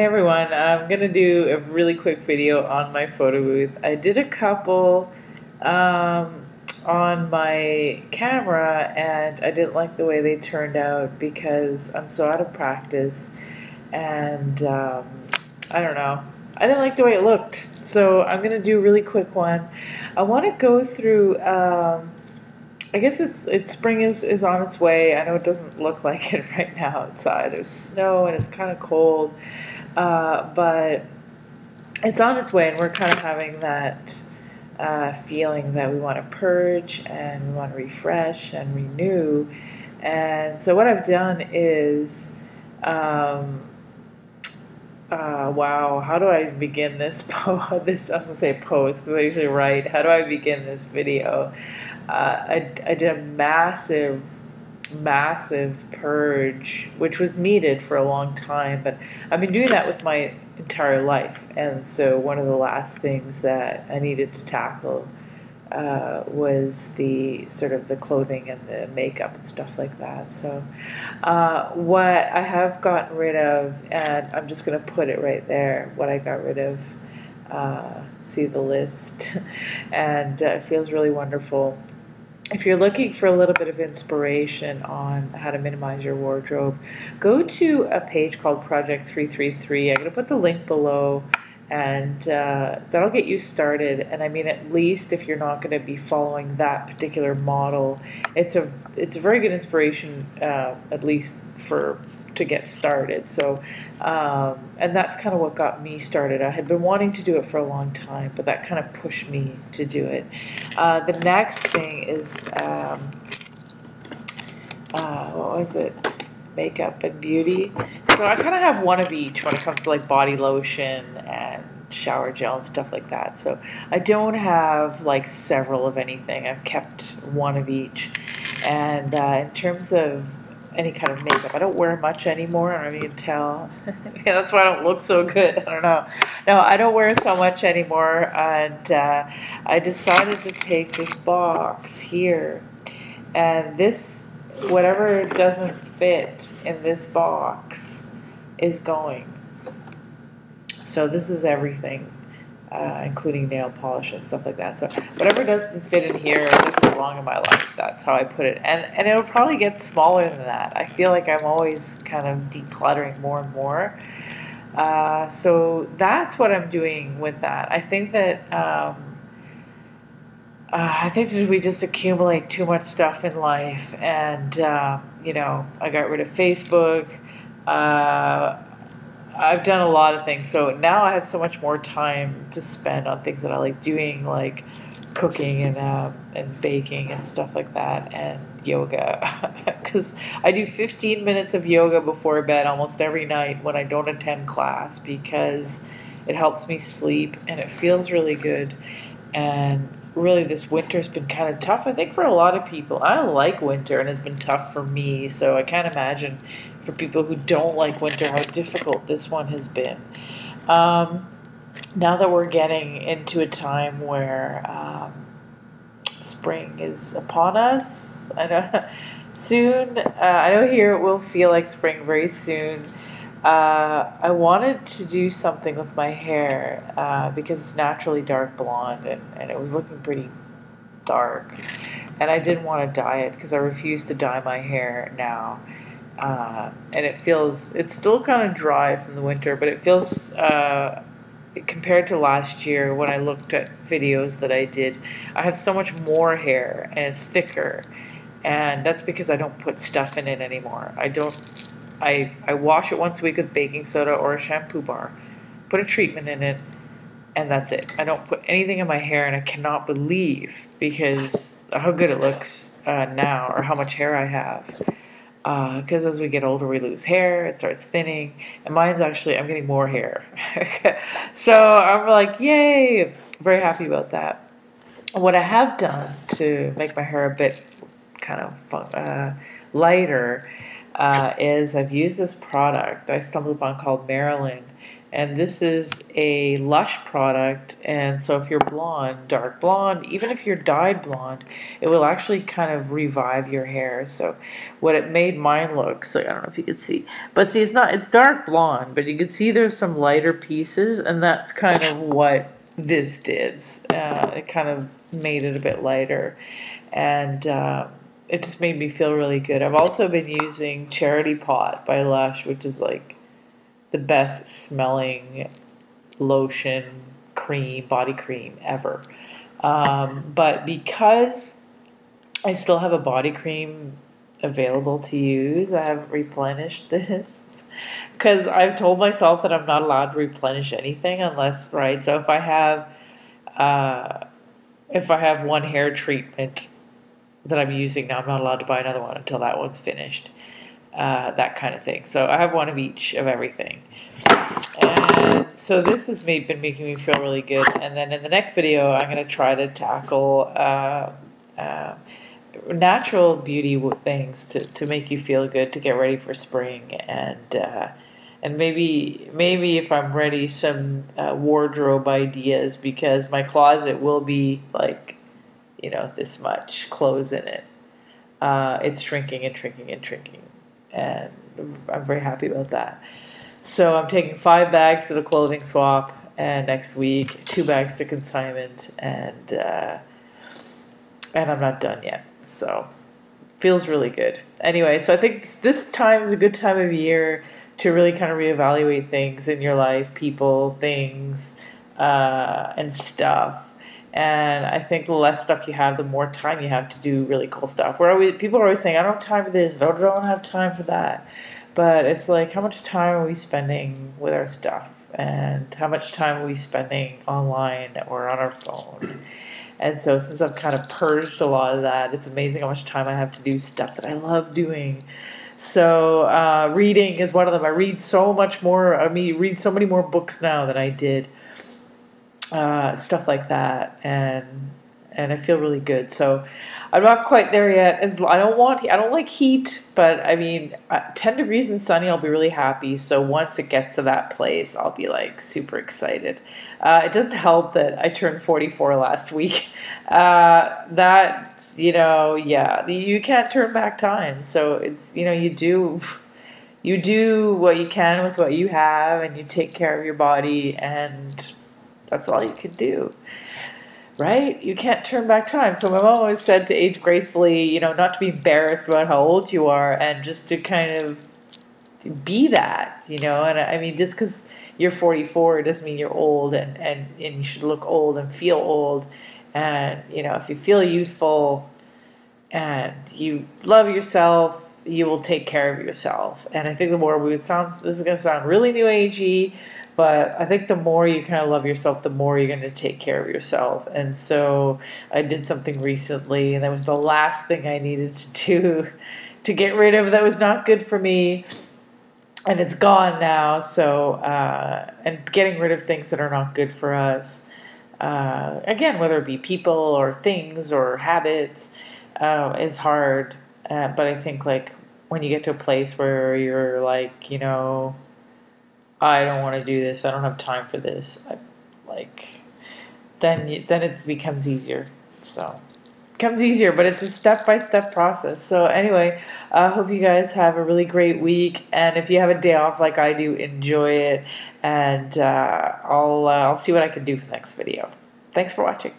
everyone, I'm gonna do a really quick video on my photo booth. I did a couple on my camera and I didn't like the way they turned out because I'm so out of practice and I don't know. I didn't like the way it looked. So I'm gonna do a really quick one. I want to go through I guess it's spring is on its way. I know it doesn't look like it right now outside. There's snow and it's kind of cold, but it's on its way, and we're kind of having that feeling that we want to purge and we want to refresh and renew. And so what I've done is, wow, how do I begin this this I was gonna say post because I usually write. How do I begin this video? I did a massive purge, which was needed for a long time, but I've been doing that with my entire life. And so one of the last things that I needed to tackle was the sort of the clothing and the makeup and stuff like that. So what I have gotten rid of, and I'm just going to put it right there, what I got rid of, see the list, and it feels really wonderful. If you're looking for a little bit of inspiration on how to minimize your wardrobe, go to a page called Project 333. I'm going to put the link below, and that'll get you started. And I mean, at least if you're not going to be following that particular model, it's a very good inspiration, at least to get started. So, and that's kind of what got me started. I had been wanting to do it for a long time, but that kind of pushed me to do it. The next thing is, what was it? Makeup and beauty. So I kind of have one of each when it comes to like body lotion and shower gel and stuff like that. So I don't have like several of anything. I've kept one of each. And in terms of any kind of makeup, I don't wear much anymore. I don't know if you can tell. Yeah, that's why I don't look so good. I don't know. No, I don't wear so much anymore. And I decided to take this box here. And this, whatever doesn't fit in this box is going. So this is everything, including nail polish and stuff like that. So whatever doesn't fit in here this long in my life, that's how I put it. And it'll probably get smaller than that. I feel like I'm always kind of decluttering more and more. So that's what I'm doing with that. I think that we just accumulate too much stuff in life, and you know, I got rid of Facebook. I've done a lot of things, so now I have so much more time to spend on things that I like doing, like cooking and baking and stuff like that, and yoga. Because I do 15 minutes of yoga before bed almost every night when I don't attend class, because it helps me sleep and it feels really good. And really, this winter's been kind of tough, I think, for a lot of people. I don't like winter, and it's been tough for me, so I can't imagine for people who don't like winter how difficult this one has been. Now that we're getting into a time where spring is upon us, I know soon. I know here it will feel like spring very soon. I wanted to do something with my hair because it's naturally dark blonde, and it was looking pretty dark, and I didn't want to dye it because I refuse to dye my hair now. And it's still kind of dry from the winter, but it feels, compared to last year when I looked at videos that I did, I have so much more hair and it's thicker, and that's because I don't put stuff in it anymore. I wash it once a week with baking soda or a shampoo bar, put a treatment in it, and that's it. I don't put anything in my hair, and I cannot believe because how good it looks now, or how much hair I have. Because as we get older, we lose hair, it starts thinning, and mine's actually, I'm getting more hair. So I'm like, yay, very happy about that. What I have done to make my hair a bit kind of lighter is I've used this product I stumbled upon called Marilyn, And this is a Lush product, and so if you're blonde, dark blonde, even if you're dyed blonde, it will actually kind of revive your hair. So what it made mine look, so I don't know if you can see, but see, it's dark blonde, but you can see there's some lighter pieces, and that's kind of what this did. It kind of made it a bit lighter, and it just made me feel really good. I've also been using Charity Pot by Lush, which is like the best smelling lotion, cream, body cream ever. But because I still have a body cream available to use, I haven't replenished this. Because I've told myself that I'm not allowed to replenish anything unless, right? So if I have one hair treatment that I'm using now, I'm not allowed to buy another one until that one's finished. That kind of thing. So I have one of each of everything. And so this has been making me feel really good. And then in the next video, I'm going to try to tackle natural beauty things to make you feel good, to get ready for spring, and maybe if I'm ready, some wardrobe ideas, because my closet will be like, this much clothes in it. It's shrinking and shrinking and shrinking, and I'm very happy about that. So I'm taking 5 bags to the clothing swap, and next week 2 bags to consignment, and I'm not done yet. So feels really good. Anyway, so I think this time is a good time of year to really kind of reevaluate things in your life, people, things, and stuff. And I think the less stuff you have, the more time you have to do really cool stuff. People are always saying, I don't have time for this, I don't have time for that. But it's like, how much time are we spending with our stuff? And how much time are we spending online or on our phone? And so since I've kind of purged a lot of that, it's amazing how much time I have to do stuff that I love doing. So reading is one of them. I read so much more. Read so many more books now than I did. Stuff like that, and I feel really good. So I'm not quite there yet. I don't like heat, but 10 degrees and sunny, I'll be really happy. So once it gets to that place, I'll be like super excited. It doesn't help that I turned 44 last week. You can't turn back time. So it's, you do what you can with what you have, and you take care of your body, and that's all you can do, right? You can't turn back time. So my mom always said to age gracefully, not to be embarrassed about how old you are, and just to kind of be that, And just because you're 44 doesn't mean you're old, and you should look old and feel old. And, if you feel youthful and you love yourself, you will take care of yourself. And I think this is going to sound really new agey, but I think the more you kind of love yourself, the more you're going to take care of yourself. And so I did something recently, and that was the last thing I needed to do to get rid of that was not good for me. And it's gone now. So, and getting rid of things that are not good for us, again, whether it be people or things or habits, is hard. But I think like when you get to a place where you're like, I don't want to do this, I don't have time for this, then it becomes easier. So it becomes easier, but it's a step-by-step process. So anyway, I hope you guys have a really great week, and if you have a day off like I do, enjoy it, and I'll see what I can do for the next video. Thanks for watching.